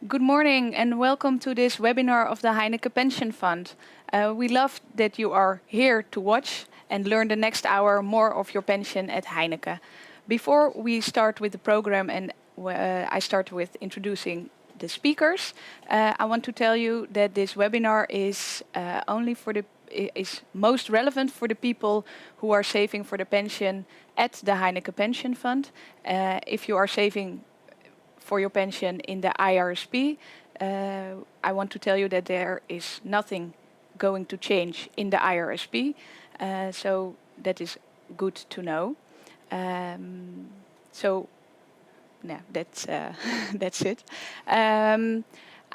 Good morning and welcome to this webinar of the Heineken Pension Fund. We love that you are here to watch and learn the next hour more of your pension at Heineken. Before we start with the program and I start with introducing the speakers, I want to tell you that this webinar is is most relevant for the people who are saving for the pension at the Heineken Pension Fund. If you are saving for your pension in the IRSP, I want to tell you that there is nothing going to change in the IRSP, so that is good to know. That's that's it.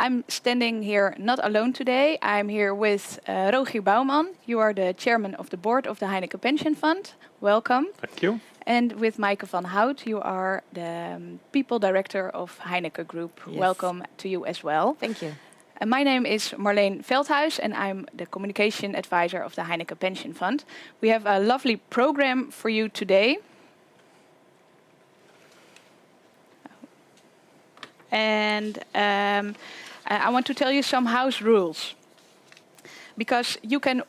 I'm standing here not alone today. I'm here with Rogier Bouwman. You are the chairman of the board of the Heineken Pension Fund. Welcome. Thank you. And with Maaike van Hout, you are the people director of Heineken Group. Yes. Welcome to you as well. Thank you. My name is Marleen Veldhuis and I'm the communication advisor of the Heineken Pension Fund. We have a lovely program for you today. And I want to tell you some house rules, because you can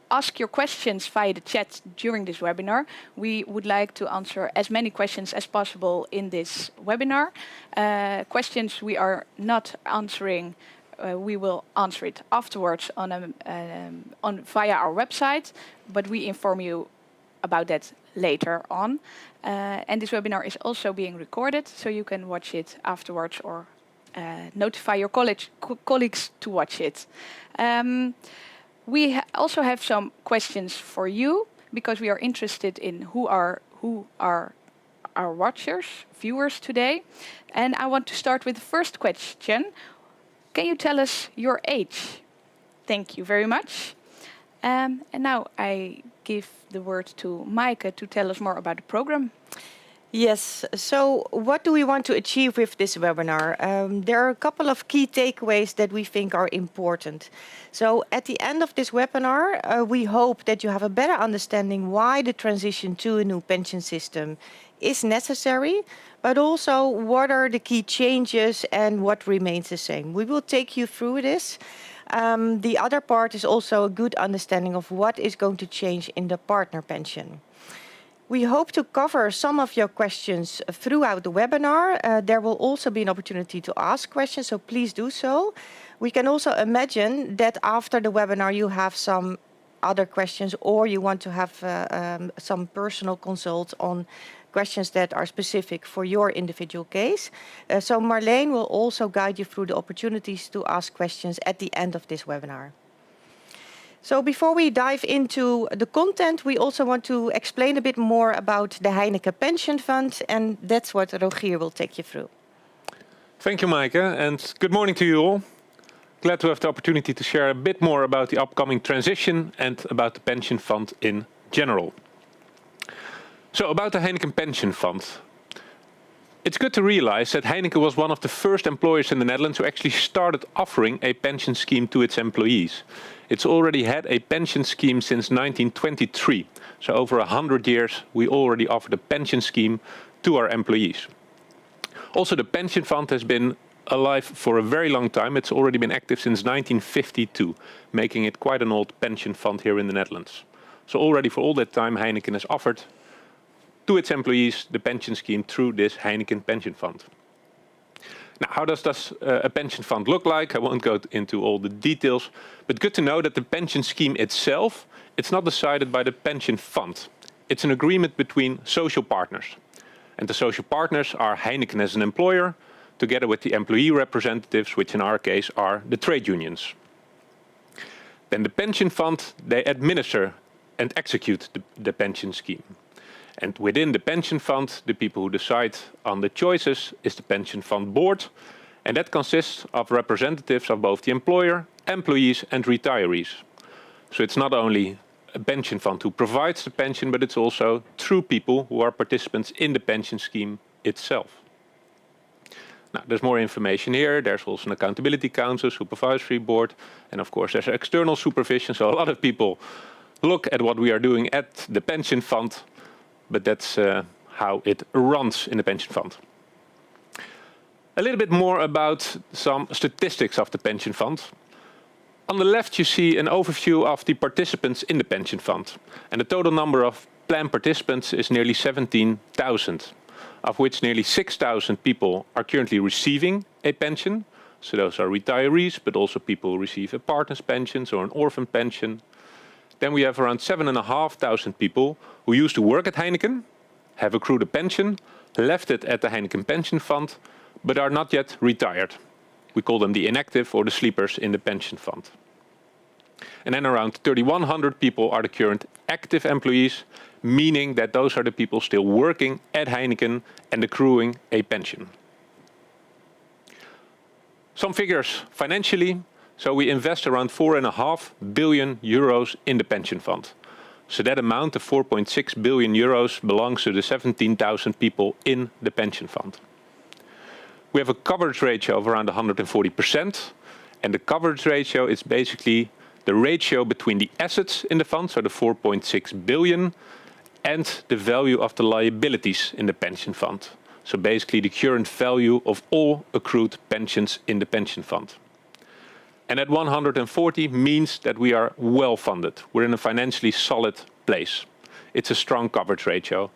ask your questions via the chat during this webinar. We would like to answer as many questions as possible in this webinar. Questions we are not answering, we will answer it afterwards via our website, but we inform you about that later on. And this webinar is also being recorded, so you can watch it afterwards or notify your colleagues to watch it. We also have some questions for you, because we are interested in who are our watchers, viewers today. And I want to start with the first question. Can you tell us your age? Thank you very much. And now I give the word to Maaike to tell us more about the program. Yes, so what do we want to achieve with this webinar? There are a couple of key takeaways that we think are important. So at the end of this webinar, we hope that you have a better understanding why the transition to a new pension system is necessary, but also what are the key changes and what remains the same. We will take you through this. The other part is also a good understanding of what is going to change in the partner pension. We hope to cover some of your questions throughout the webinar. There will also be an opportunity to ask questions, so please do so. We can also imagine that after the webinar you have some other questions, or you want to have some personal consult on questions that are specific for your individual case. So Marleen will also guide you through the opportunities to ask questions at the end of this webinar. So before we dive into the content, we also want to explain a bit more about the Heineken Pension Fund, and that's what Rogier will take you through. Thank you, Maaike, and good morning to you all. Glad to have the opportunity to share a bit more about the upcoming transition and about the pension fund in general. So about the Heineken Pension Fund. It's good to realize that Heineken was one of the first employers in the Netherlands who actually started offering a pension scheme to its employees. It's already had a pension scheme since 1923. So over 100 years, we already offered a pension scheme to our employees. Also, the pension fund has been alive for a very long time. It's already been active since 1952, making it quite an old pension fund here in the Netherlands. So already for all that time, Heineken has offered to its employees the pension scheme through this Heineken Pension Fund. Now, how does a pension fund look like? I won't go into all the details, but good to know that the pension scheme itself, it's not decided by the pension fund. It's an agreement between social partners. And the social partners are Heineken as an employer, together with the employee representatives, which in our case are the trade unions. Then the pension fund, they administer and execute the pension scheme. And within the pension fund, the people who decide on the choices is the pension fund board. And that consists of representatives of both the employer, employees and retirees. So it's not only a pension fund who provides the pension, but it's also through people who are participants in the pension scheme itself. Now, there's more information here. There's also an accountability council, supervisory board, and of course there's external supervision. So a lot of people look at what we are doing at the pension fund, but that's how it runs in the pension fund. A little bit more about some statistics of the pension fund. On the left you see an overview of the participants in the pension fund. And the total number of plan participants is nearly 17,000, of which nearly 6,000 people are currently receiving a pension. So those are retirees, but also people who receive a partner's pension or an orphan pension. Then we have around 7,500 people who used to work at Heineken, have accrued a pension, left it at the Heineken pension fund, but are not yet retired. We call them the inactive or the sleepers in the pension fund. And then around 3,100 people are the current active employees, meaning that those are the people still working at Heineken and accruing a pension. Some figures financially. So we invest around 4.5 billion euros in the pension fund. So that amount of 4.6 billion euros belongs to the 17,000 people in the pension fund. We have a coverage ratio of around 140%. And the coverage ratio is basically the ratio between the assets in the fund, so the 4.6 billion, and the value of the liabilities in the pension fund. So basically the current value of all accrued pensions in the pension fund. And at 140 means that we are well funded. We're in a financially solid place. It's a strong coverage ratio.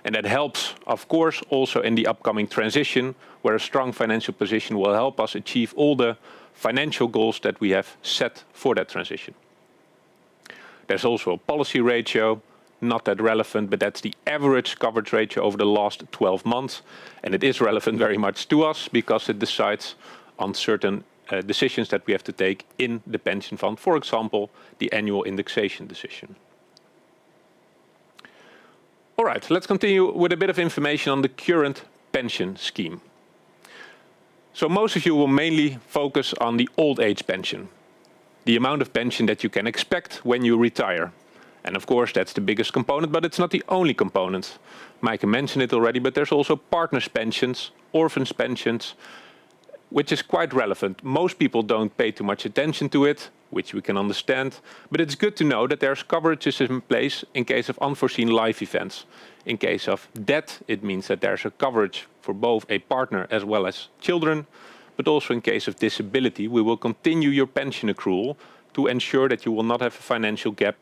And that helps, of course, also in the upcoming transition, where a strong financial position will help us achieve all the financial goals that we have set for that transition. There's also a policy ratio, not that relevant, but that's the average coverage ratio over the last 12 months. And it is relevant very much to us because it decides on certain decisions that we have to take in the pension fund, for example, the annual indexation decision. All right, let's continue with a bit of information on the current pension scheme. So most of you will mainly focus on the old age pension, the amount of pension that you can expect when you retire. And of course, that's the biggest component, but it's not the only component. Maaike mentioned it already, but there's also partners' pensions, orphans' pensions, which is quite relevant. Most people don't pay too much attention to it, which we can understand, but it's good to know that there's coverages in place in case of unforeseen life events. In case of death, it means that there's a coverage for both a partner as well as children, but also in case of disability, we will continue your pension accrual to ensure that you will not have a financial gap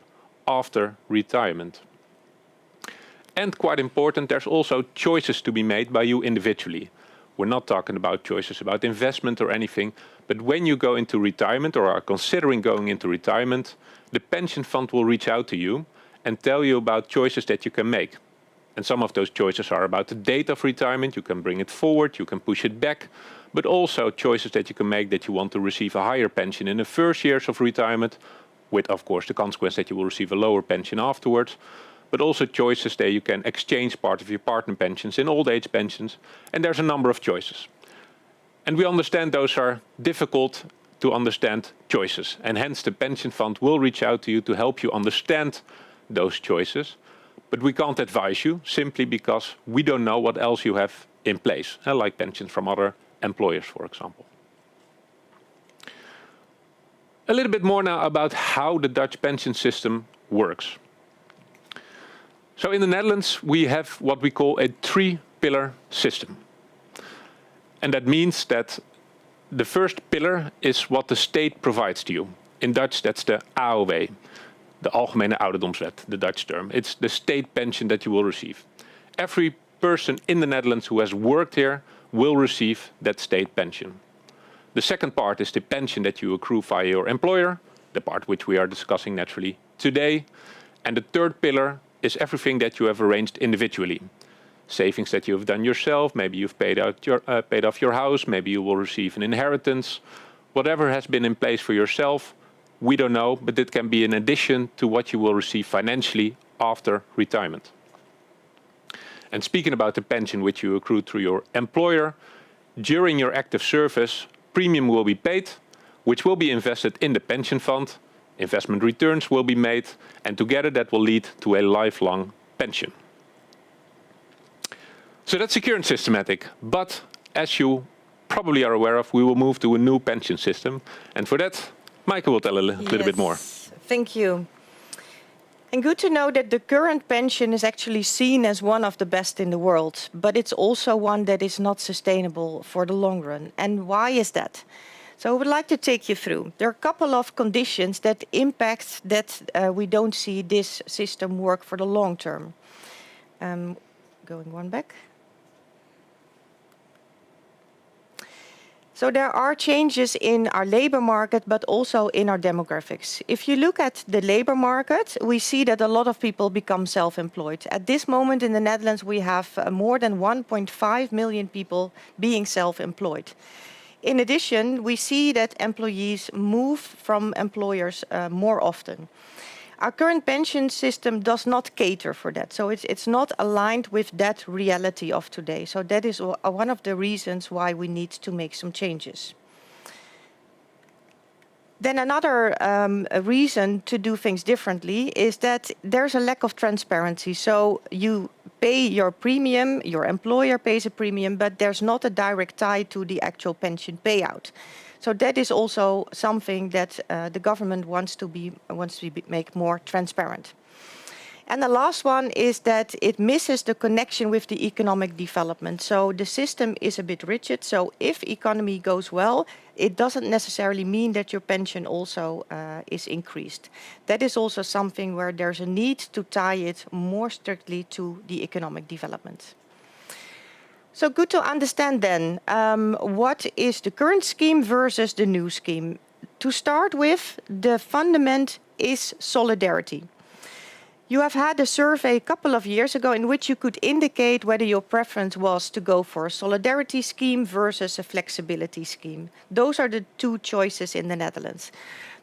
after retirement. And quite important, there's also choices to be made by you individually. We're not talking about choices about investment or anything, but when you go into retirement or are considering going into retirement, the pension fund will reach out to you and tell you about choices that you can make. And some of those choices are about the date of retirement. You can bring it forward, you can push it back, but also choices that you can make that you want to receive a higher pension in the first years of retirement, with of course the consequence that you will receive a lower pension afterwards. But also choices that you can exchange part of your partner pensions in old age pensions. And there's a number of choices. And we understand those are difficult to understand choices. And hence the pension fund will reach out to you to help you understand those choices. But we can't advise you simply because we don't know what else you have in place, like pensions from other employers, for example. A little bit more now about how the Dutch pension system works. So in the Netherlands, we have what we call a three-pillar system. And that means that the first pillar is what the state provides to you. In Dutch, that's the AOW, the Algemene Ouderdomswet, the Dutch term. It's the state pension that you will receive. Every person in the Netherlands who has worked here will receive that state pension. The second part is the pension that you accrue via your employer, the part which we are discussing naturally today. And the third pillar is everything that you have arranged individually. Savings that you have done yourself, maybe you've paid off your house, maybe you will receive an inheritance. Whatever has been in place for yourself, we don't know, but it can be in addition to what you will receive financially after retirement. And speaking about the pension which you accrue through your employer, during your active service, premium will be paid, which will be invested in the pension fund. Investment returns will be made, and together that will lead to a lifelong pension. So that's the current systematic, but as you probably are aware of, we will move to a new pension system. And for that, Maaike will tell a little bit more. Thank you. And good to know that the current pension is actually seen as one of the best in the world, but it's also one that is not sustainable for the long run. And why is that? So I would like to take you through. There are a couple of conditions that impact that we don't see this system work for the long term. Going one back. So there are changes in our labor market, but also in our demographics. If you look at the labor market, we see that a lot of people become self-employed. At this moment in the Netherlands, we have more than 1.5 million people being self-employed. In addition, we see that employees move from employers more often. Our current pension system does not cater for that, so it's not aligned with that reality of today. So that is one of the reasons why we need to make some changes. Then another reason to do things differently is that there's a lack of transparency. So you pay your premium, your employer pays a premium, but there's not a direct tie to the actual pension payout. So that is also something that the government wants to make more transparent. And the last one is that it misses the connection with the economic development. So the system is a bit rigid. So if economy goes well, it doesn't necessarily mean that your pension also is increased. That is also something where there's a need to tie it more strictly to the economic development. So good to understand then, what is the current scheme versus the new scheme? To start with, the fundament is solidarity. You have had a survey a couple of years ago in which you could indicate whether your preference was to go for a solidarity scheme versus a flexibility scheme. Those are the two choices in the Netherlands.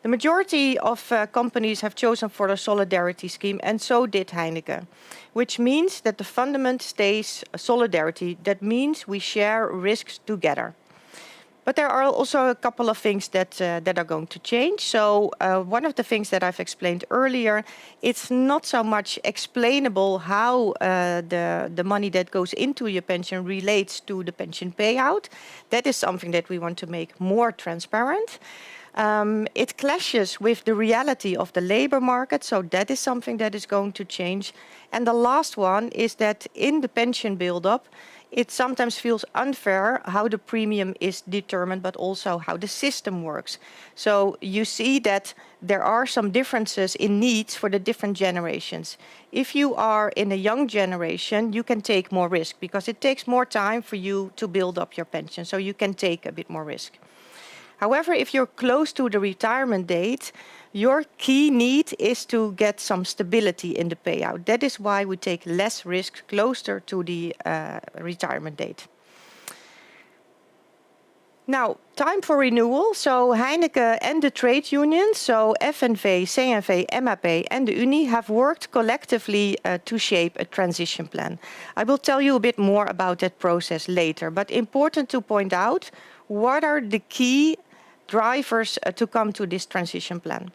The majority of companies have chosen for the solidarity scheme, and so did Heineken, which means that the fundament stays solidarity. That means we share risks together. But there are also a couple of things that are going to change. So one of the things that I've explained earlier, it's not so much explainable how the money that goes into your pension relates to the pension payout. That is something that we want to make more transparent. It clashes with the reality of the labor market, so that is something that is going to change. And the last one is that in the pension build-up, it sometimes feels unfair how the premium is determined, but also how the system works. So you see that there are some differences in needs for the different generations. If you are in a young generation, you can take more risk because it takes more time for you to build up your pension, so you can take a bit more risk. However, if you're close to the retirement date, your key need is to get some stability in the payout. That is why we take less risk closer to the retirement date. Now, time for renewal. So Heineken and the trade unions, so FNV, CNV, MAP and the Unie have worked collectively to shape a transition plan. I will tell you a bit more about that process later, but important to point out what are the key drivers to come to this transition plan.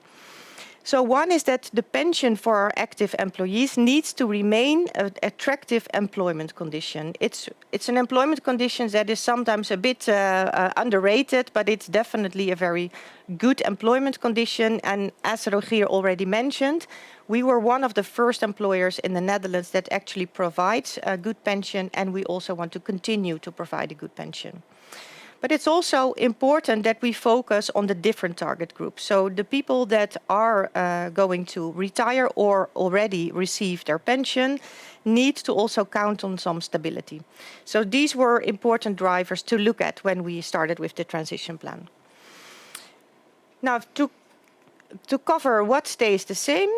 So one is that the pension for our active employees needs to remain an attractive employment condition. It's an employment condition that is sometimes a bit underrated, but it's definitely a very good employment condition. And as Rogier already mentioned, we were one of the first employers in the Netherlands that actually provides a good pension, and we also want to continue to provide a good pension. But it's also important that we focus on the different target groups. So the people that are going to retire or already receive their pension need to also count on some stability. So these were important drivers to look at when we started with the transition plan. Now, to cover what stays the same,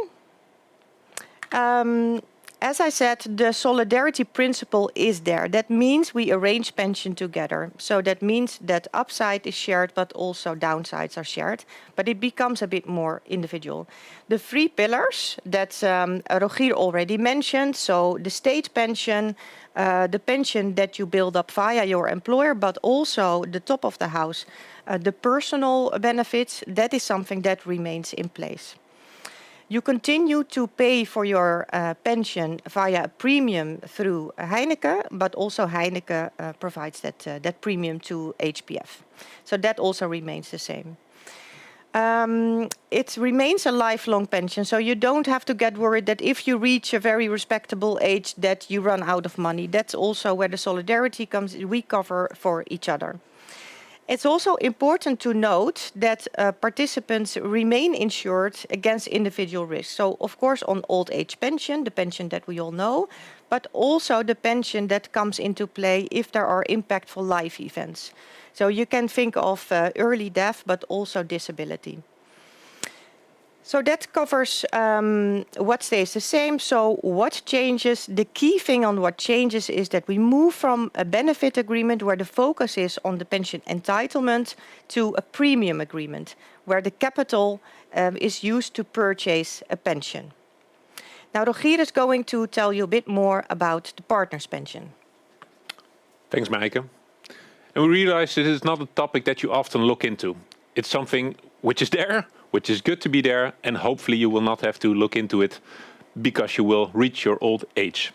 as I said, the solidarity principle is there. That means we arrange pension together. So that means that upside is shared, but also downsides are shared. But it becomes a bit more individual. The three pillars that Rogier already mentioned, so the state pension, the pension that you build up via your employer, but also the top of the house, the personal benefits, that is something that remains in place. You continue to pay for your pension via a premium through Heineken, but also Heineken provides that premium to HPF. So that also remains the same. it remains a lifelong pension. So you don't have to get worried that if you reach a very respectable age that you run out of money. That's also where the solidarity comes. We cover for each other. It's also important to note that participants remain insured against individual risks. So, of course, on old age pension, the pension that we all know, but also the pension that comes into play if there are impactful life events. So you can think of early death, but also disability. So that covers what stays the same. So what changes? The key thing on what changes is that we move from a benefit agreement where the focus is on the pension entitlement to a premium agreement where the capital is used to purchase a pension. Now Rogier is going to tell you a bit more about the partner's pension. Thanks, Maaike. And we realize this is not a topic that you often look into. It's something which is there, which is good to be there, and hopefully you will not have to look into it because you will reach your old age.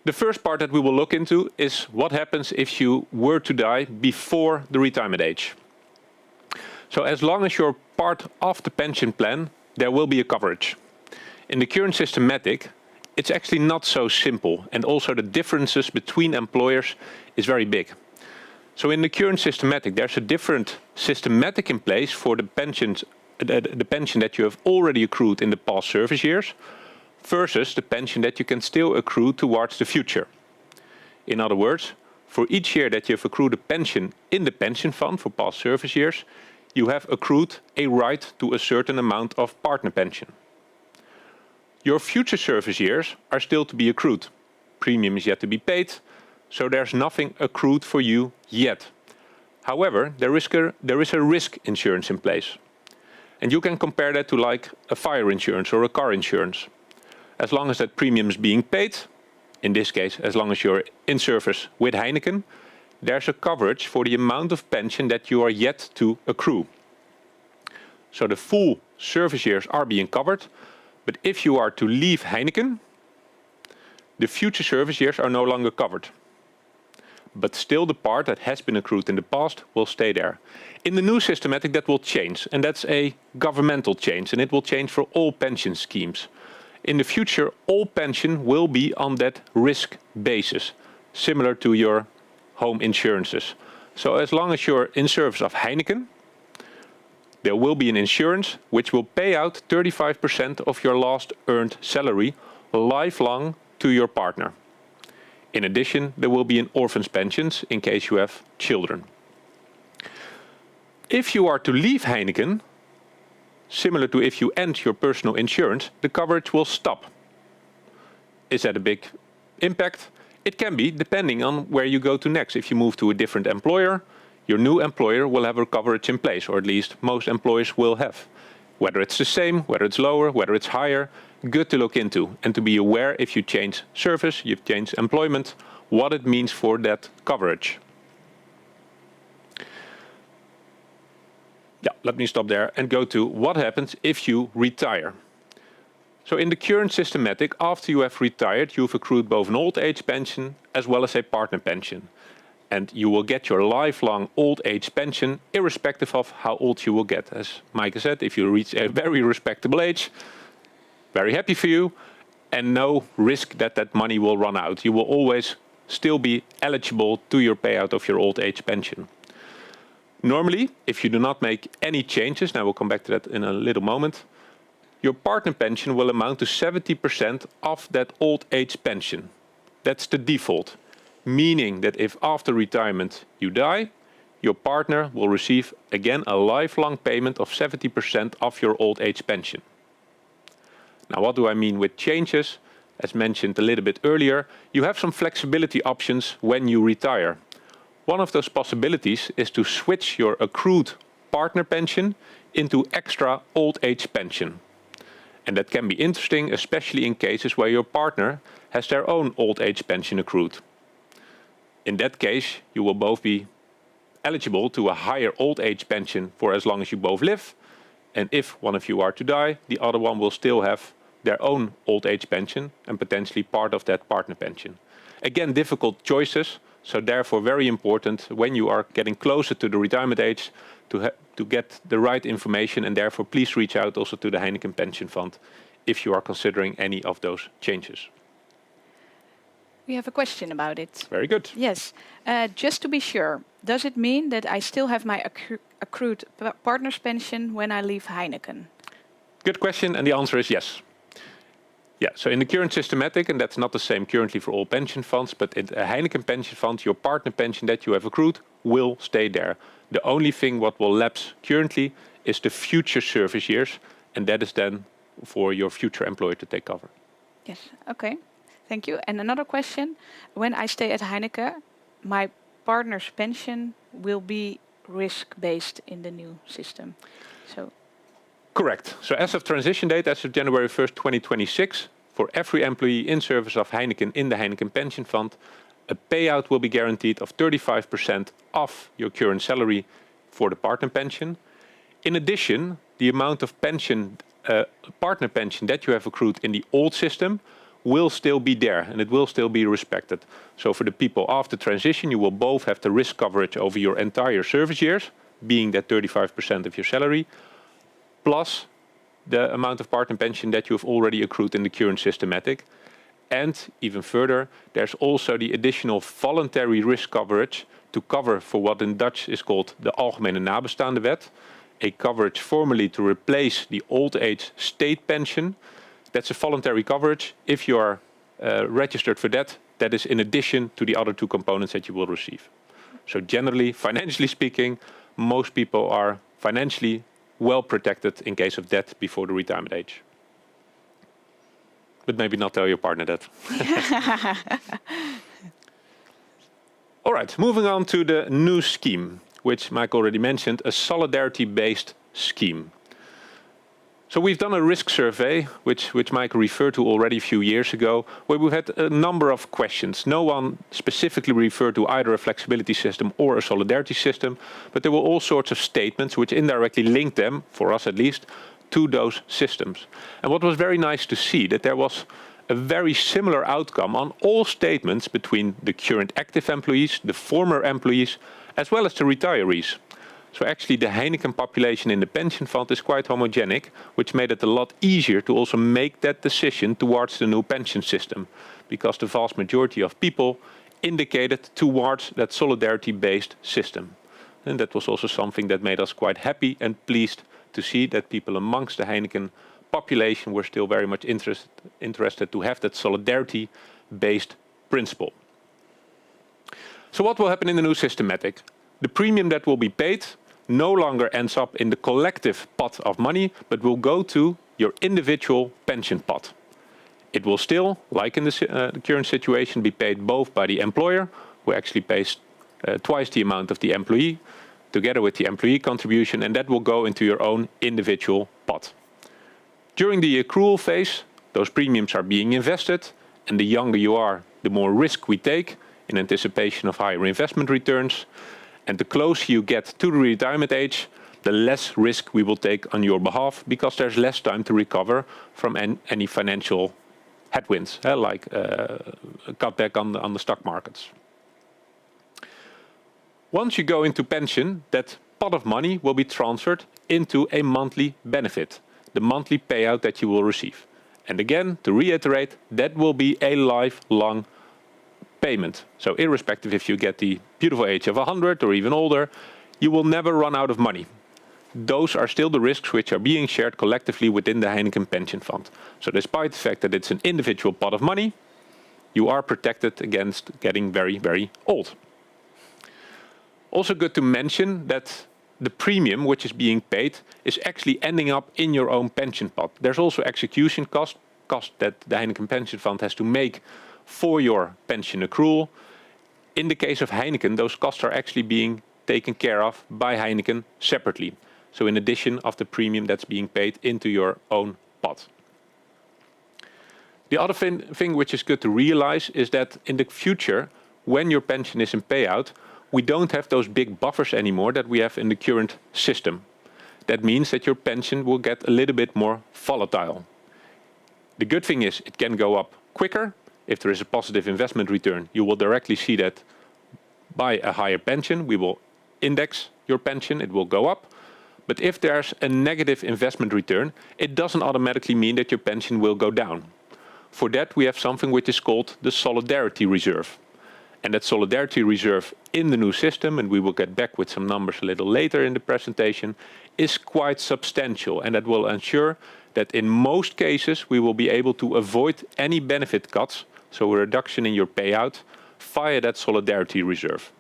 The first part that we will look into is what happens if you were to die before the retirement age. So as long as you're part of the pension plan, there will be a coverage. In the current systematic, it's actually not so simple, and also the differences between employers is very big. So in the current systematic, there's a different systematic in place for the pensions, the pension that you have already accrued in the past service years versus the pension that you can still accrue towards the future. In other words, for each year that you have accrued a pension in the pension fund for past service years, you have accrued a right to a certain amount of partner pension. Your future service years are still to be accrued. Premium is yet to be paid, so there's nothing accrued for you yet. However, there is a risk insurance in place. And you can compare that to like a fire insurance or a car insurance. As long as that premium is being paid, in this case, as long as you're in service with Heineken, there's a coverage for the amount of pension that you are yet to accrue. So the full service years are being covered, but if you are to leave Heineken, the future service years are no longer covered. But still the part that has been accrued in the past will stay there. In the new systematic that will change, and that's a governmental change, and it will change for all pension schemes. In the future, all pension will be on that risk basis, similar to your home insurances. So as long as you're in service of Heineken, there will be an insurance which will pay out 35% of your last earned salary lifelong to your partner. In addition, there will be an orphan's pensions in case you have children. If you are to leave Heineken, similar to if you end your personal insurance, the coverage will stop. Is that a big impact? It can be, depending on where you go to next. If you move to a different employer, your new employer will have a coverage in place, or at least most employers will have. Whether it's the same, whether it's lower, whether it's higher, good to look into and to be aware if you change service, you've changed employment, what it means for that coverage. Yeah, let me stop there and go to what happens if you retire. So in the current systematic, after you have retired, you've accrued both an old age pension as well as a partner pension. And you will get your lifelong old age pension irrespective of how old you will get. As Maaike said, if you reach a very respectable age, very happy for you, and no risk that that money will run out. You will always still be eligible to your payout of your old age pension. Normally, if you do not make any changes, and I will come back to that in a little moment, your partner pension will amount to 70% of that old age pension. That's the default. Meaning that if after retirement you die, your partner will receive again a lifelong payment of 70% of your old age pension. Now, what do I mean with changes? As mentioned a little bit earlier, you have some flexibility options when you retire. One of those possibilities is to switch your accrued partner pension into extra old age pension. And that can be interesting, especially in cases where your partner has their own old age pension accrued. In that case, you will both be eligible to a higher old age pension for as long as you both live. And if one of you are to die, the other one will still have their own old age pension and potentially part of that partner pension. Again, difficult choices, So therefore, very important when you are getting closer to the retirement age to get the right information, and therefore please reach out also to the Heineken Pension Fund if you are considering any of those changes. We have a question about it. Very good. Yes. Just to be sure, does it mean that I still have my accrued partner's pension when I leave Heineken? Good question, and the answer is yes. Yeah, so in the current systematic, and that's not the same currently for all pension funds, but in a Heineken pension fund, your partner pension that you have accrued will stay there. The only thing what will lapse currently is the future service years, and that is then for your future employer to take cover. Yes, okay. Thank you. And another question. When I stay at Heineken, my partner's pension will be risk-based in the new system. So. Correct. So as of transition date, as of January 1st, 2026, for every employee in service of Heineken in the Heineken Pension Fund, a payout will be guaranteed of 35% of your current salary for the partner pension. In addition, the amount of pension, partner pension that you have accrued in the old system will still be there, and it will still be respected. So for the people after transition, you will both have the risk coverage over your entire service years, being that 35% of your salary, plus the amount of partner pension that you have already accrued in the current systematic. And even further, there's also the additional voluntary risk coverage to cover for what in Dutch is called the Algemene Nabestaande Wet, a coverage formerly to replace the old age state pension. That's a voluntary coverage. If you are registered for that, that is in addition to the other two components that you will receive. So generally, financially speaking, most people are financially well protected in case of death before the retirement age. But maybe not tell your partner that. All right, moving on to the new scheme, which Mike already mentioned, a solidarity-based scheme. So we've done a risk survey, which Mike referred to already a few years ago, where we've had a number of questions. No one specifically referred to either a flexibility system or a solidarity system, but there were all sorts of statements which indirectly linked them, for us at least, to those systems. And what was very nice to see, that there was a very similar outcome on all statements between the current active employees, the former employees, as well as the retirees. So actually the Heineken population in the pension fund is quite homogenic, which made it a lot easier to also make that decision towards the new pension system, because the vast majority of people indicated towards that solidarity-based system. And that was also something that made us quite happy and pleased to see that people amongst the Heineken population were still very much interested to have that solidarity-based principle. So what will happen in the new systematic? The premium that will be paid no longer ends up in the collective pot of money, but will go to your individual pension pot. It will still, like in the current situation, be paid both by the employer, who actually pays twice the amount of the employee, together with the employee contribution, and that will go into your own individual pot. During the accrual phase, those premiums are being invested, and the younger you are, the more risk we take in anticipation of higher investment returns. And the closer you get to the retirement age, the less risk we will take on your behalf, because there's less time to recover from any financial headwinds, like a cutback on the stock markets. Once you go into pension, that pot of money will be transferred into a monthly benefit, the monthly payout that you will receive. And again, to reiterate, that will be a lifelong payment. So irrespective if you get the beautiful age of 100 or even older, you will never run out of money. Those are still the risks which are being shared collectively within the Heineken Pension Fund. So despite the fact that it's an individual pot of money, you are protected against getting very, very old. Also good to mention that the premium which is being paid is actually ending up in your own pension pot. There's also execution cost that the Heineken Pension Fund has to make for your pension accrual. In the case of Heineken, those costs are actually being taken care of by Heineken separately. So in addition of the premium that's being paid into your own pot. The other thing which is good to realize is that in the future, when your pension is in payout, we don't have those big buffers anymore that we have in the current system. That means that your pension will get a little bit more volatile. The good thing is it can go up quicker. If there is a positive investment return, you will directly see that buy a higher pension, we will index your pension, it will go up. But if there's a negative investment return, it doesn't automatically mean that your pension will go down. For that, we have something which is called the Solidarity Reserve. And that Solidarity Reserve in the new system, and we will get back with some numbers a little later in the presentation, is quite substantial. And that will ensure that in most cases, we will be able to avoid any benefit cuts, so a reduction in your payout, via that Solidarity Reserve.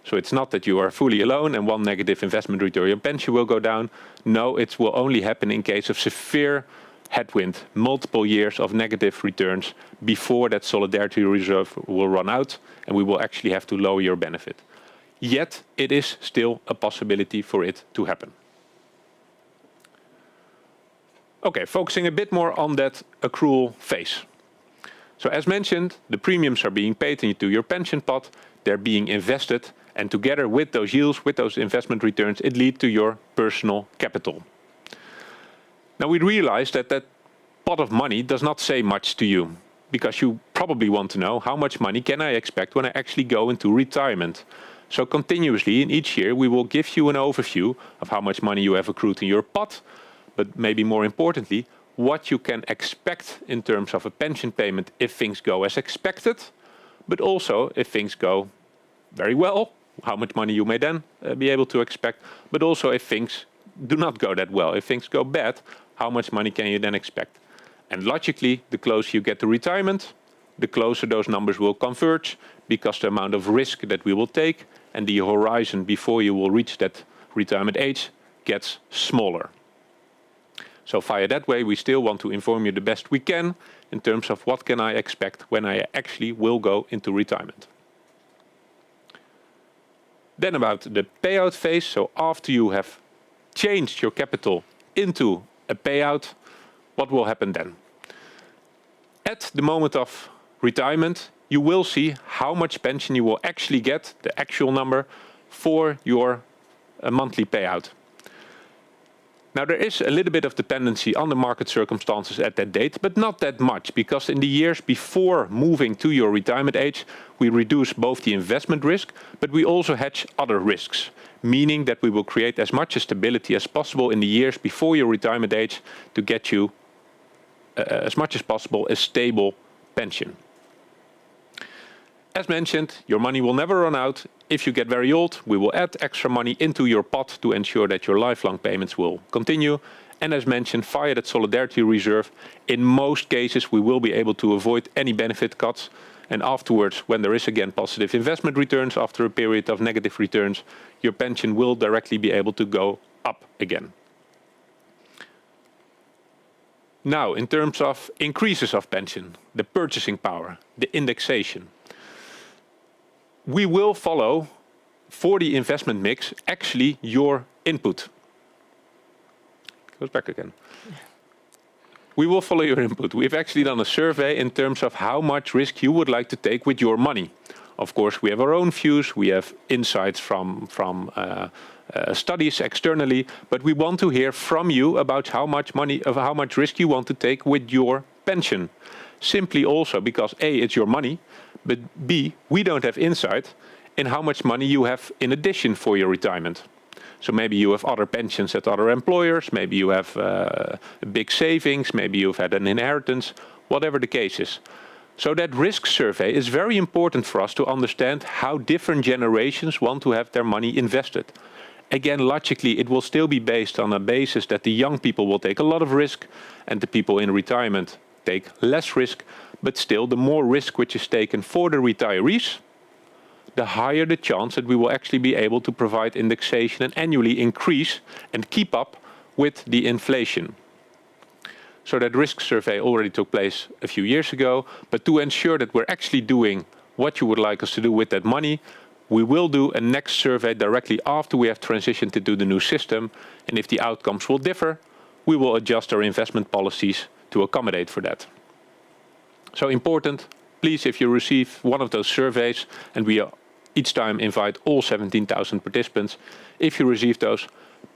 So it's not that you are fully alone and one negative investment return, your pension will go down. No, it will only happen in case of severe headwind, multiple years of negative returns before that Solidarity Reserve will run out and we will actually have to lower your benefit. Yet it is still a possibility for it to happen. Okay, focusing a bit more on that accrual phase. So as mentioned, the premiums are being paid into your pension pot, they're being invested, and together with those yields, with those investment returns, it leads to your personal capital. Now we realize that that pot of money does not say much to you, because you probably want to know how much money can I expect when I actually go into retirement. So continuously in each year we will give you an overview of how much money you have accrued in your pot, but maybe more importantly, what you can expect in terms of a pension payment if things go as expected, but also if things go very well, how much money you may then be able to expect, but also if things do not go that well, if things go bad, how much money can you then expect? And logically, the closer you get to retirement, the closer those numbers will converge, because the amount of risk that we will take and the horizon before you will reach that retirement age gets smaller. So via that way, we still want to inform you the best we can in terms of what can I expect when I actually will go into retirement. Then about the payout phase. So after you have changed your capital into a payout, what will happen then? At the moment of retirement, you will see how much pension you will actually get, the actual number, for your monthly payout. Now there is a little bit of dependency on the market circumstances at that date, but not that much, because in the years before moving to your retirement age, we reduce both the investment risk, but we also hedge other risks, meaning that we will create as much stability as possible in the years before your retirement age to get you, as much as possible, a stable pension. As mentioned, your money will never run out. If you get very old, we will add extra money into your pot to ensure that your lifelong payments will continue. And as mentioned, via that Solidarity Reserve, in most cases we will be able to avoid any benefit cuts. And afterwards, when there is again positive investment returns after a period of negative returns, your pension will directly be able to go up again. Now, in terms of increases of pension, the purchasing power, the indexation, we will follow, for the investment mix, actually your input. Goes back again. We will follow your input. We've actually done a survey in terms of how much risk you would like to take with your money. Of course, we have our own views, we have insights from studies externally, but we want to hear from you about how much risk you want to take with your pension. Simply also because A, it's your money, but B, we don't have insight in how much money you have in addition for your retirement. So maybe you have other pensions at other employers, maybe you have big savings, maybe you've had an inheritance, whatever the case is. So that risk survey is very important for us to understand how different generations want to have their money invested. Again, logically, it will still be based on a basis that the young people will take a lot of risk and the people in retirement take less risk, but still the more risk which is taken for the retirees, the higher the chance that we will actually be able to provide indexation and annually increase and keep up with the inflation. So that risk survey already took place a few years ago, but to ensure that we're actually doing what you would like us to do with that money, we will do a next survey directly after we have transitioned to do the new system, and if the outcomes will differ, we will adjust our investment policies to accommodate for that. So important, please, if you receive one of those surveys, and we each time invite all 17,000 participants, if you receive those,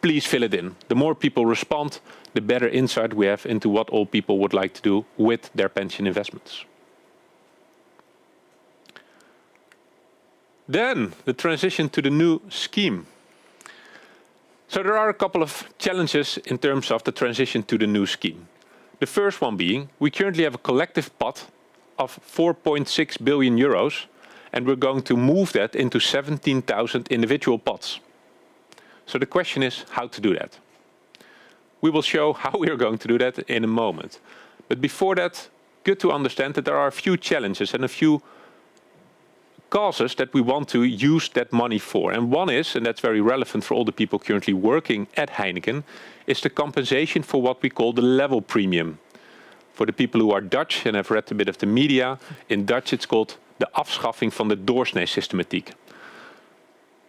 please fill it in. The more people respond, the better insight we have into what all people would like to do with their pension investments. Then the transition to the new scheme. So there are a couple of challenges in terms of the transition to the new scheme. The first one being, we currently have a collective pot of 4.6 billion euros, and we're going to move that into 17,000 individual pots. So the question is how to do that. We will show how we are going to do that in a moment. But before that, good to understand that there are a few challenges and a few causes that we want to use that money for. And one is, and that's very relevant for all the people currently working at Heineken, is the compensation for what we call the level premium. For the people who are Dutch and have read a bit of the media, in Dutch it's called de afschaffing van de doorsnee-systematiek.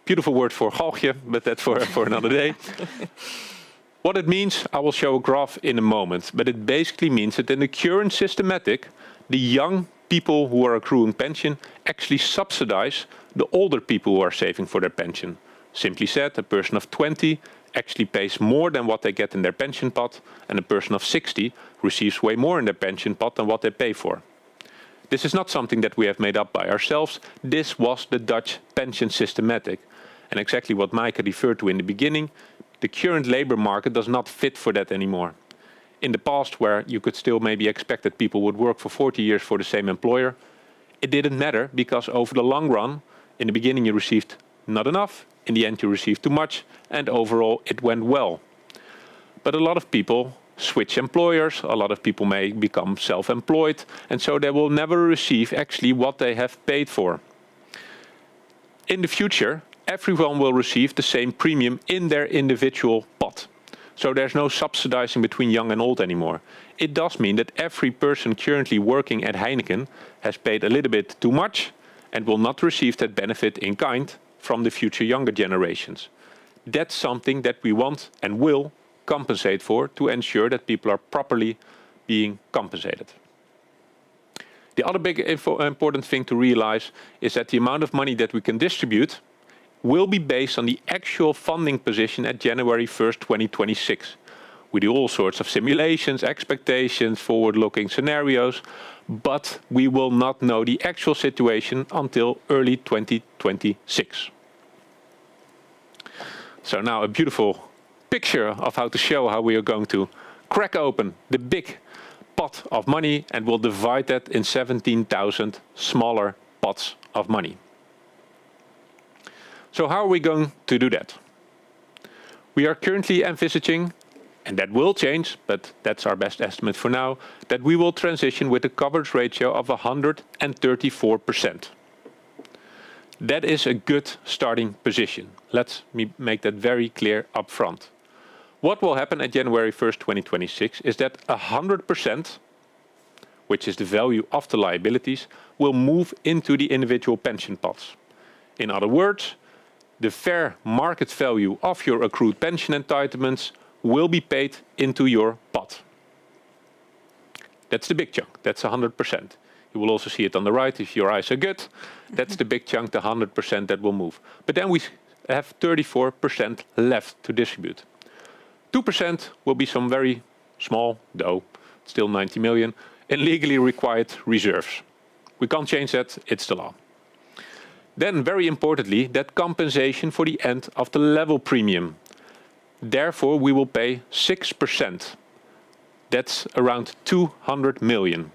Beautiful word for galgje, but that's for another day. What it means, I will show a graph in a moment, but it basically means that in the current systematic, the young people who are accruing pension actually subsidize the older people who are saving for their pension. Simply said, a person of 20 actually pays more than what they get in their pension pot, and a person of 60 receives way more in their pension pot than what they pay for. This is not something that we have made up by ourselves. This was the Dutch pension systematic. And exactly what Maaike referred to in the beginning, the current labor market does not fit for that anymore. In the past, where you could still maybe expect that people would work for 40 years for the same employer, it didn't matter because over the long run, in the beginning you received not enough, in the end you received too much, and overall it went well. But a lot of people switch employers, a lot of people may become self-employed, and so they will never receive actually what they have paid for. In the future, everyone will receive the same premium in their individual pot. So there's no subsidizing between young and old anymore. It does mean that every person currently working at Heineken has paid a little bit too much and will not receive that benefit in kind from the future younger generations. That's something that we want and will compensate for to ensure that people are properly being compensated. The other big important thing to realize is that the amount of money that we can distribute will be based on the actual funding position at January 1st, 2026. We do all sorts of simulations, expectations, forward-looking scenarios, but we will not know the actual situation until early 2026. So now a beautiful picture of how to show how we are going to crack open the big pot of money, and we'll divide that in 17,000 smaller pots of money. So how are we going to do that? We are currently envisaging, and that will change, but that's our best estimate for now, that we will transition with a coverage ratio of 134%. That is a good starting position. Let me make that very clear up front. What will happen at January 1st, 2026 is that 100%, which is the value of the liabilities, will move into the individual pension pots. In other words, the fair market value of your accrued pension entitlements will be paid into your pot. That's the big chunk, that's 100%. You will also see it on the right if your eyes are good. That's the big chunk, the 100% that will move. But then we have 34% left to distribute. 2% will be some very small, though still 90 million, and legally required reserves. We can't change that, it's the law. Then, very importantly, that compensation for the end of the level premium. Therefore, we will pay 6%. That's around 200 million.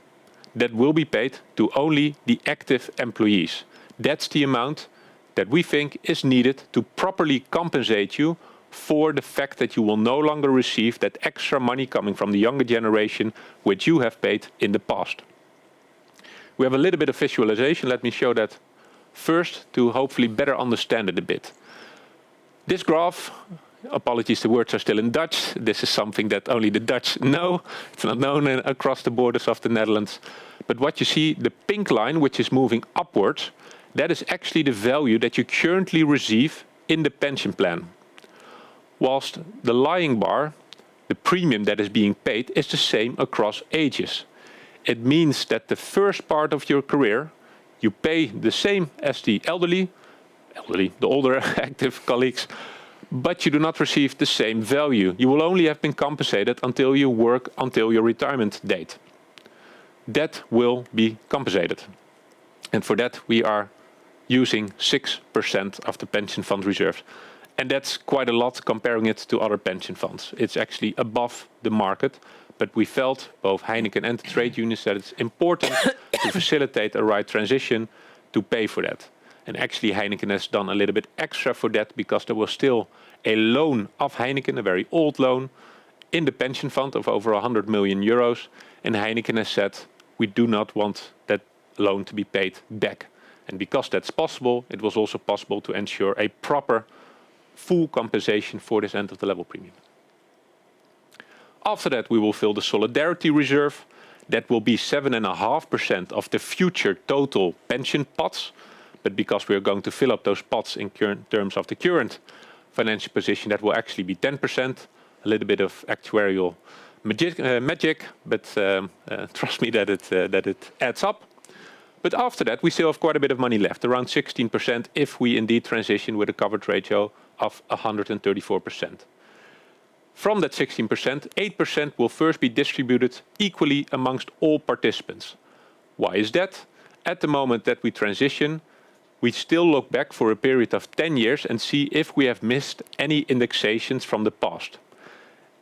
That will be paid to only the active employees. That's the amount that we think is needed to properly compensate you for the fact that you will no longer receive that extra money coming from the younger generation, which you have paid in the past. We have a little bit of visualization. Let me show that first to hopefully better understand it a bit. This graph, apologies, the words are still in Dutch. This is something that only the Dutch know. It's not known across the borders of the Netherlands. But what you see, the pink line, which is moving upwards, that is actually the value that you currently receive in the pension plan. Whilst the lying bar, the premium that is being paid, is the same across ages. It means that the first part of your career, you pay the same as the elderly, the older active colleagues, but you do not receive the same value. You will only have been compensated until you work until your retirement date. That will be compensated. And for that we are using 6% of the pension fund reserves. And that's quite a lot comparing it to other pension funds. It's actually above the market, but we felt, both Heineken and the trade unions, that it's important to facilitate a right transition to pay for that. And actually Heineken has done a little bit extra for that because there was still a loan of Heineken, a very old loan, in the pension fund of over 100 million euros. And Heineken has said, we do not want that loan to be paid back. And because that's possible, it was also possible to ensure a proper full compensation for this end of the level premium. After that, we will fill the solidarity reserve. That will be 7.5% of the future total pension pots. But because we are going to fill up those pots in terms of the current financial position, that will actually be 10%. A little bit of actuarial magic, but trust me that it adds up. But after that, we still have quite a bit of money left, around 16%, if we indeed transition with a coverage ratio of 134%. From that 16%, 8% will first be distributed equally amongst all participants. Why is that? At the moment that we transition, we still look back for a period of 10 years and see if we have missed any indexations from the past.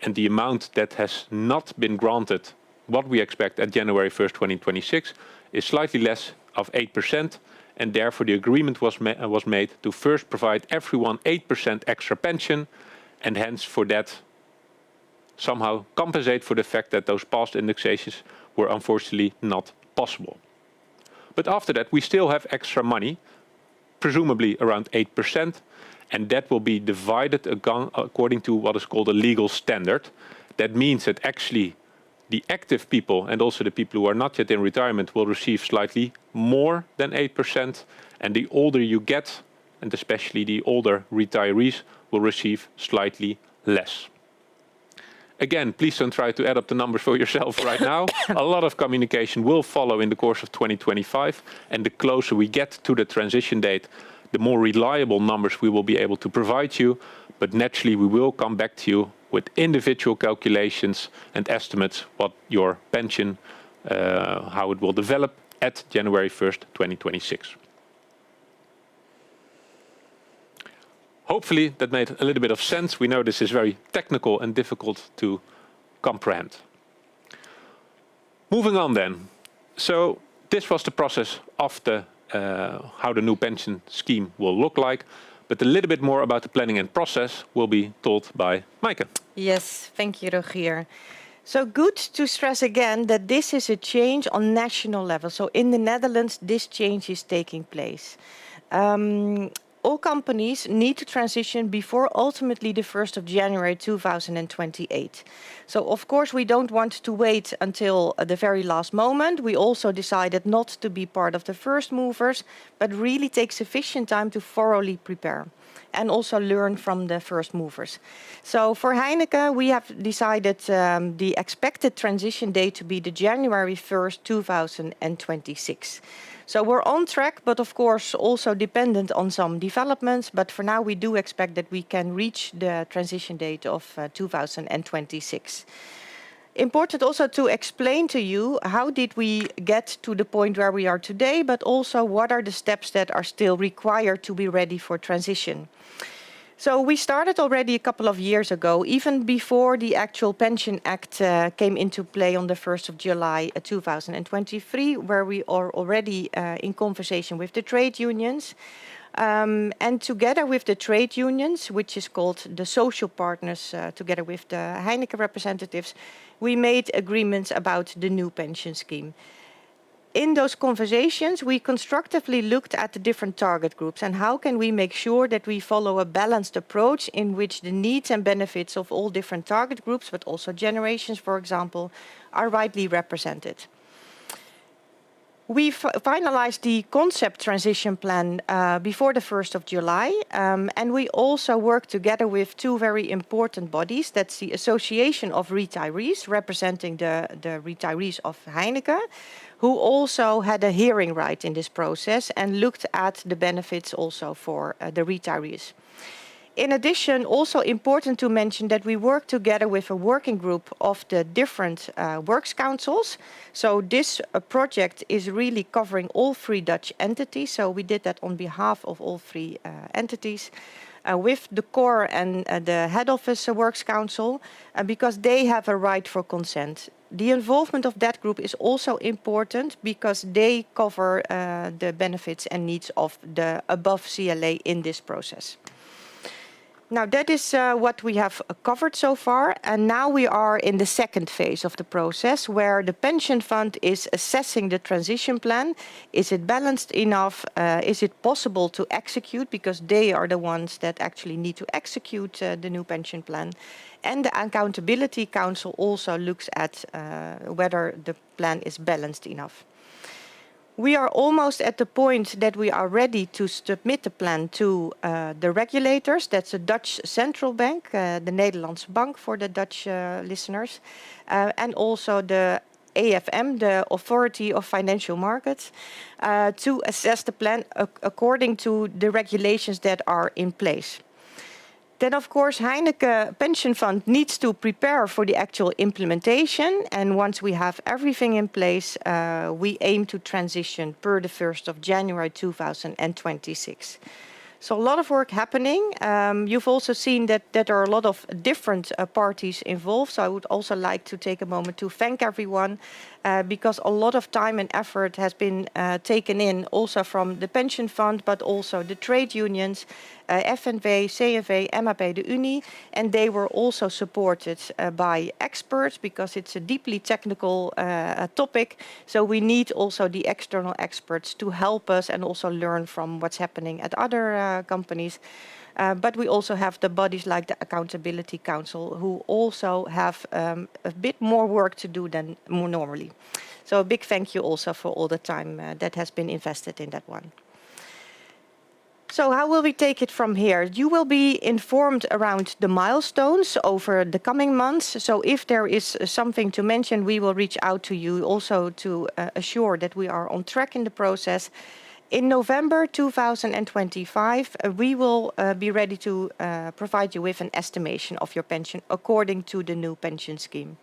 And the amount that has not been granted, what we expect at January 1st, 2026, is slightly less of 8%. And therefore the agreement was made to first provide everyone 8% extra pension, and hence for that somehow compensate for the fact that those past indexations were unfortunately not possible. But after that, we still have extra money, presumably around 8%, and that will be divided according to what is called a legal standard. That means that actually the active people and also the people who are not yet in retirement will receive slightly more than 8%, and the older you get, and especially the older retirees, will receive slightly less. Again, please don't try to add up the numbers for yourself right now. A lot of communication will follow in the course of 2025, and the closer we get to the transition date, the more reliable numbers we will be able to provide you. But naturally, we will come back to you with individual calculations and estimates what your pension, how it will develop at January 1st, 2026. Hopefully that made a little bit of sense. We know this is very technical and difficult to comprehend. Moving on then. So this was the process of how the new pension scheme will look like. But a little bit more about the planning and process will be told by Maaike. Yes, thank you, Rogier. So good to stress again that this is a change on national level. So in the Netherlands, this change is taking place. All companies need to transition before ultimately the 1st of January 2028. So of course we don't want to wait until the very last moment. We also decided not to be part of the first movers, but really take sufficient time to thoroughly prepare and also learn from the first movers. So for Heineken, we have decided the expected transition date to be the January 1st, 2026. So we're on track, but of course also dependent on some developments. But for now, we do expect that we can reach the transition date of 2026. Important also to explain to you how did we get to the point where we are today, but also what are the steps that are still required to be ready for transition. So we started already a couple of years ago, even before the actual Pension Act came into play on the 1st of July 2023, where we are already in conversation with the trade unions. And together with the trade unions, which is called the social partners, together with the Heineken representatives, we made agreements about the new pension scheme. In those conversations, we constructively looked at the different target groups and how can we make sure that we follow a balanced approach in which the needs and benefits of all different target groups, but also generations, for example, are rightly represented. We finalized the concept transition plan before the 1st of July, and we also worked together with two very important bodies. That's the Association of Retirees, representing the retirees of Heineken, who also had a hearing right in this process and looked at the benefits also for the retirees. In addition, also important to mention that we work together with a working group of the different works councils. So this project is really covering all 3 Dutch entities. So we did that on behalf of all 3 entities. With the core and the head office works council, because they have a right for consent. The involvement of that group is also important because they cover the benefits and needs of the above CLA in this process. Now that is what we have covered so far, and now we are in the second phase of the process where the pension fund is assessing the transition plan. Is it balanced enough? Is it possible to execute, because they are the ones that actually need to execute the new pension plan. And the Accountability Council also looks at whether the plan is balanced enough. We are almost at the point that we are ready to submit the plan to the regulators. That's the Dutch Central Bank, the Nederlandse Bank for the Dutch listeners, and also the AFM, the Authority of Financial Markets, to assess the plan according to the regulations that are in place. Then, of course, Heineken Pension Fund needs to prepare for the actual implementation. And once we have everything in place, we aim to transition per the 1st of January 2026. So a lot of work happening. You've also seen that there are a lot of different parties involved. So I would also like to take a moment to thank everyone because a lot of time and effort has been taken in also from the pension fund, but also the trade unions, FNV, CNV, MAP, the Unie, and they were also supported by experts because it's a deeply technical topic. So we need also the external experts to help us and also learn from what's happening at other companies. But we also have the bodies like the Accountability Council who also have a bit more work to do than more normally. So a big thank you also for all the time that has been invested in that one. So how will we take it from here? You will be informed around the milestones over the coming months. So if there is something to mention, we will reach out to you also to assure that we are on track in the process. In November 2025, we will be ready to provide you with an estimation of your pension according to the new pension scheme.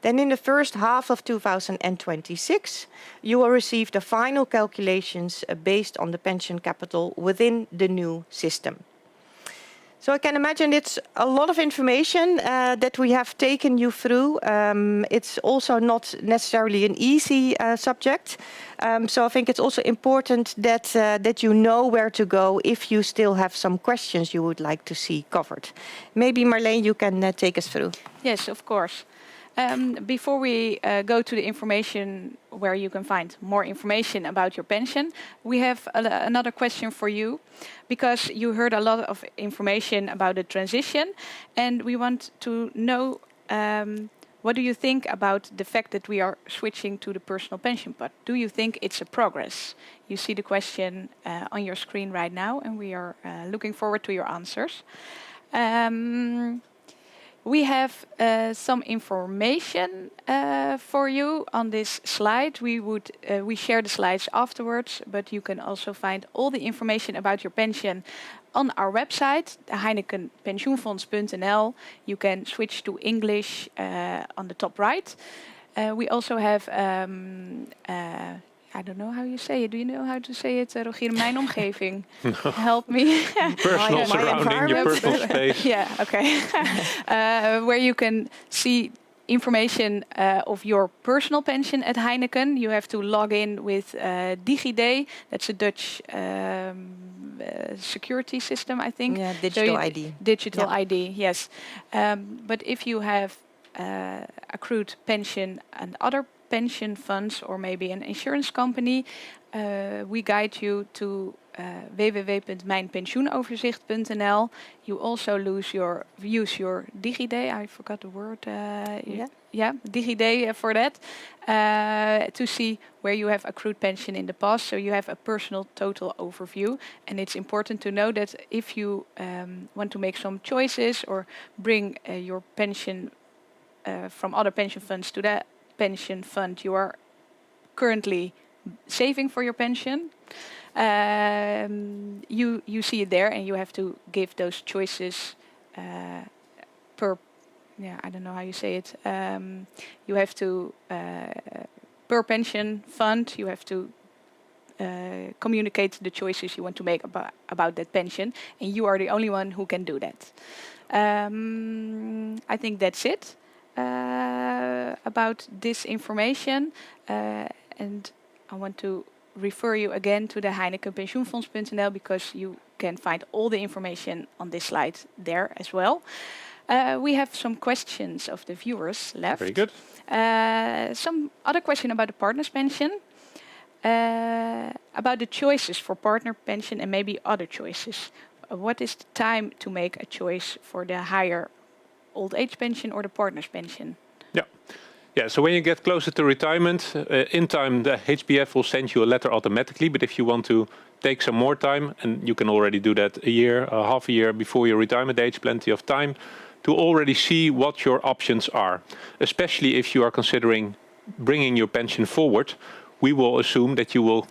Then in the first half of 2026, you will receive the final calculations based on the pension capital within the new system. So I can imagine it's a lot of information that we have taken you through. It's also not necessarily an easy subject. So I think it's also important that you know where to go if you still have some questions you would like to see covered. Maybe Marleen, you can take us through. Yes, of course. Before we go to the information where you can find more information about your pension, we have another question for you, because you heard a lot of information about the transition, and we want to know what do you think about the fact that we are switching to the personal pension pot? Do you think it's a progress? You see the question on your screen right now, and we are looking forward to your answers. We have some information for you on this slide. We share the slides afterwards, but you can also find all the information about your pension on our website, heinekenpensioenfonds.nl. You can switch to English on the top right. We also have I don't know how you say it. Do you know how to say it, Rogier? Mijn omgeving. Help me. Personal surrounding, your personal space. Yeah, okay. Where you can see information of your personal pension at Heineken. You have to log in with DigiD. That's a Dutch security system, I think. Yeah, digital ID. Digital ID, yes. But if you have accrued pension and other pension funds or maybe an insurance company, we guide you to www.mijnpensioenoverzicht.nl. You also use your DigiD. I forgot the word. DigiD for that, to see where you have accrued pension in the past. So you have a personal total overview. And it's important to know that if you want to make some choices or bring your pension from other pension funds to that pension fund you are currently saving for your pension, you see it there, and you have to give those choices per. Yeah, I don't know how you say it. You have to per pension fund. You have to communicate the choices you want to make about that pension, and you are the only one who can do that. I think that's it about this information, and I want to refer you again to the heinekenpensioenfonds.nl, because you can find all the information on this slide there as well. We have some questions of the viewers left. Very good. Some other question about the partner's pension, about the choices for partner pension and maybe other choices. What is the time to make a choice for the higher old age pension or the partner's pension? Yeah, so when you get closer to retirement, in time the HBF will send you a letter automatically, but if you want to take some more time, and you can already do that a year, half a year before your retirement age, plenty of time to already see what your options are. Especially if you are considering bringing your pension forward, we will assume that you will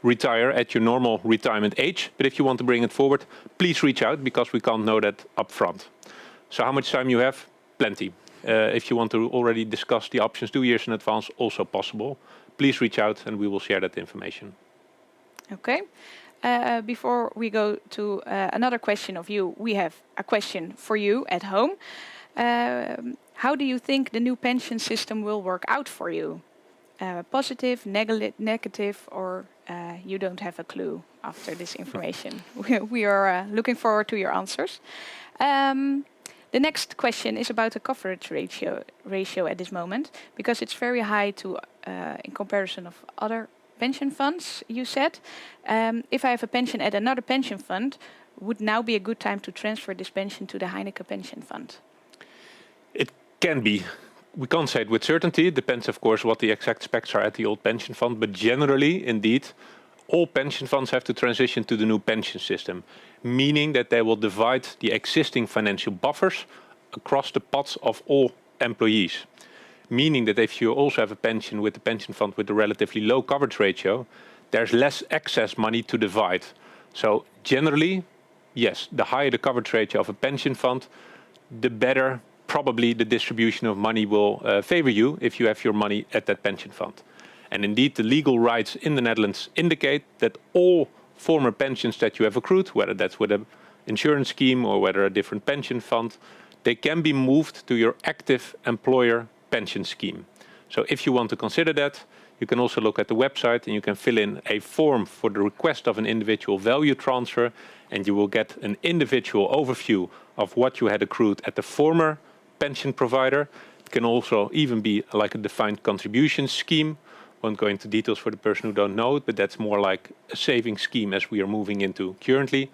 retire at your normal retirement age, but if you want to bring it forward, please reach out, because we can't know that upfront. So how much time you have? Plenty. If you want to already discuss the options 2 years in advance, also possible. Please reach out and we will share that information. Okay. Before we go to another question of you, we have a question for you at home. How do you think the new pension system will work out for you? Positive, negative, or you don't have a clue after this information? We are looking forward to your answers. The next question is about the coverage ratio at this moment, because it's very high in comparison of other pension funds, you said. If I have a pension at another pension fund, would now be a good time to transfer this pension to the Heineken Pension Fund? It can be. We can't say it with certainty. It depends, of course, what the exact specs are at the old pension fund. But generally, indeed, all pension funds have to transition to the new pension system, meaning that they will divide the existing financial buffers across the pots of all employees. Meaning that if you also have a pension with a pension fund with a relatively low coverage ratio, there's less excess money to divide. So generally, yes, the higher the coverage ratio of a pension fund, the better probably the distribution of money will favor you if you have your money at that pension fund. And indeed, the legal rights in the Netherlands indicate that all former pensions that you have accrued, whether that's with an insurance scheme or whether a different pension fund, they can be moved to your active employer pension scheme. So if you want to consider that, you can also look at the website and you can fill in a form for the request of an individual value transfer, and you will get an individual overview of what you had accrued at the former pension provider. It can also even be like a defined contribution scheme. Won't go into details for the person who don't know it, but that's more like a saving scheme as we are moving into currently.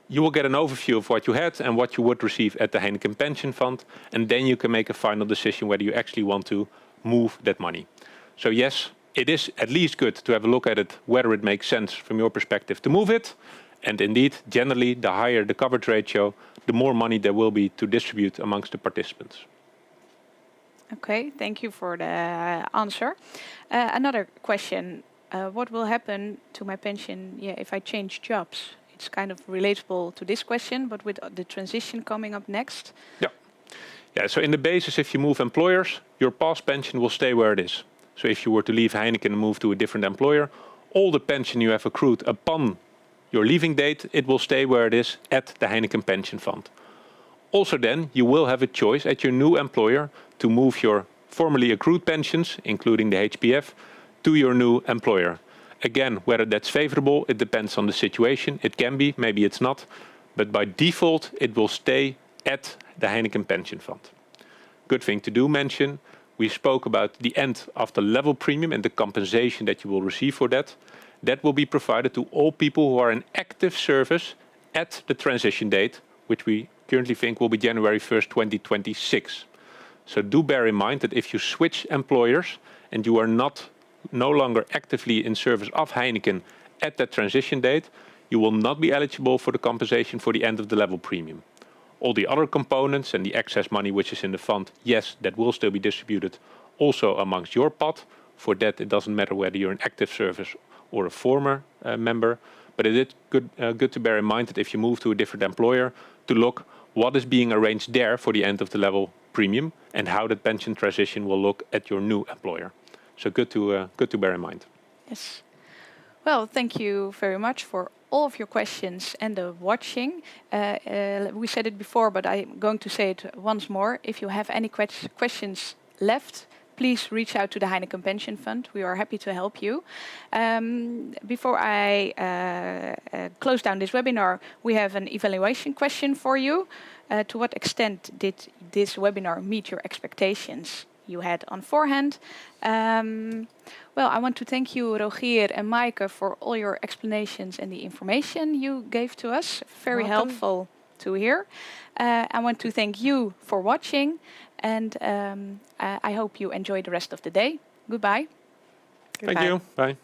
You will get an overview of what you had and what you would receive at the Heineken Pension Fund, and then you can make a final decision whether you actually want to move that money. So yes, it is at least good to have a look at it, whether it makes sense from your perspective to move it. And indeed, generally, the higher the coverage ratio, the more money there will be to distribute amongst the participants. Okay, thank you for the answer. Another question. What will happen to my pension if I change jobs? It's kind of relatable to this question, but with the transition coming up next. Yeah, so in the basis, if you move employers, your past pension will stay where it is. So if you were to leave Heineken and move to a different employer, all the pension you have accrued upon your leaving date, it will stay where it is at the Heineken Pension Fund. Also then, you will have a choice at your new employer to move your formerly accrued pensions, including the HBF, to your new employer. Again, whether that's favorable, it depends on the situation. It can be, maybe it's not, but by default, it will stay at the Heineken Pension Fund. Good thing to do mention, we spoke about the end of the level premium and the compensation that you will receive for that. That will be provided to all people who are in active service at the transition date, which we currently think will be January 1st, 2026. So do bear in mind that if you switch employers and you are no longer actively in service of Heineken at that transition date, you will not be eligible for the compensation for the end of the level premium. All the other components and the excess money which is in the fund, yes, that will still be distributed also amongst your pot. For that, it doesn't matter whether you're in active service or a former member, but it is good to bear in mind that if you move to a different employer, to look what is being arranged there for the end of the level premium and how that pension transition will look at your new employer. So good to bear in mind. Yes. Well, thank you very much for all of your questions and the watching. We said it before, but I'm going to say it once more. If you have any questions left, please reach out to the Heineken Pension Fund. We are happy to help you. Before I close down this webinar, we have an evaluation question for you. To what extent did this webinar meet your expectations you had on forehand? Well, I want to thank you, Rogier and Maaike, for all your explanations and the information you gave to us. Very helpful to hear. I want to thank you for watching, and I hope you enjoy the rest of the day. Goodbye. Thank you. Bye.